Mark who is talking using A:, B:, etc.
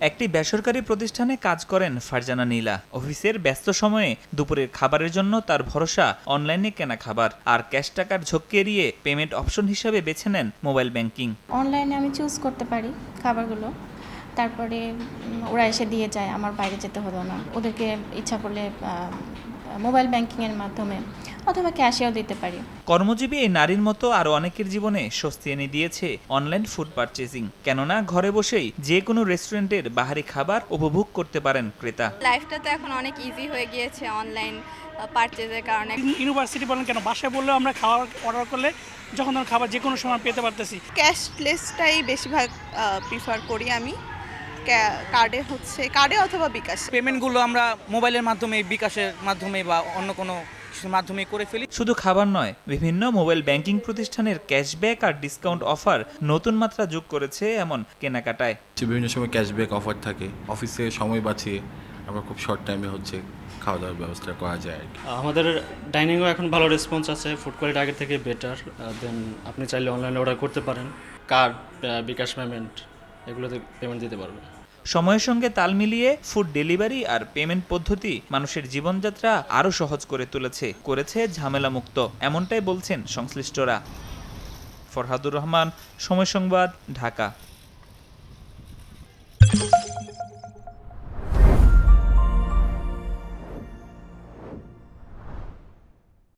A: একটি বেসরকারি প্রতিষ্ঠানে কাজ করেন ফারজানা নীলা। অফিসের ব্যস্ত সময়ে দুপুরের খাবারের জন্য তার ভরসা অনলাইনে কেনা খাবার, আর ক্যাশ টাকার ঝক্কি এড়িয়ে পেমেন্ট অপশন হিসাবে বেছে নেন মোবাইল ব্যাংকিং।
B: অনলাইনে আমি চুজ করতে পারি খাবারগুলো, তারপরে ওরা এসে দিয়ে যায়, আমার বাইরে যেতে হলো না। ওদেরকে ইচ্ছা করলে মোবাইল ব্যাংকিংয়ের মাধ্যমে অথবা ক্যাশেও দিতে পারি।
A: কর্মজীবী এই নারীর মতো আরও অনেকের জীবনে স্বস্তি এনে দিয়েছে অনলাইন ফুড পারচেজিং। কেননা ঘরে বসেই যে কোনো রেস্টুরেন্টের বাহারি খাবার উপভোগ করতে পারেন ক্রেতা।
C: লাইফটা তো এখন অনেক ইজি হয়ে গিয়েছে অনলাইন পারচেজের কারণে।
D: ইউনিভার্সিটি বলেন কেন, বাসায় বললেও আমরা খাবার অর্ডার করলে যখন তখন খাবার যে কোনো সময় পেতে পারতেছি।
E: ক্যাশলেসটাই বেশিরভাগ প্রিফার করি আমি। কার্ডে অথবা বিকাশ।
F: পেমেন্টগুলো আমরা মোবাইলের মাধ্যমে, বিকাশের মাধ্যমে বা অন্য কোনো কিছুর মাধ্যমে করে ফেলি।
A: শুধু খাবার নয়, বিভিন্ন মোবাইল ব্যাংকিং প্রতিষ্ঠানের ক্যাশব্যাক আর ডিসকাউন্ট অফার নতুন মাত্রা যোগ করেছে এমন কেনাকাটায়।
G: বিভিন্ন সময় ক্যাশব্যাক অফার থাকে, অফিসে সময় বাঁচিয়ে আমরা খুব শর্ট টাইমে খাওয়া দাওয়ার ব্যবস্থা করা যায়।
H: আমাদের ডাইনিংও এখন ভালো রেসপন্স আছে, ফুড কোয়ালিটি আগের থেকে বেটার। দেন আপনি চাইলে অনলাইনে অর্ডার করতে পারেন, কার্ড, বিকাশ পেমেন্ট এগুলোতে পেমেন্ট দিতে পারবেন।
A: সময়ের সঙ্গে তাল মিলিয়ে ফুড ডেলিভারি আর পেমেন্ট পদ্ধতি মানুষের জীবনযাত্রা আরও সহজ করে করেছে ঝামেলামুক্ত, এমনটাই বলছেন সংশ্লিষ্টরা। ফরহাদুর রহমান, সময় সংবাদ, ঢাকা।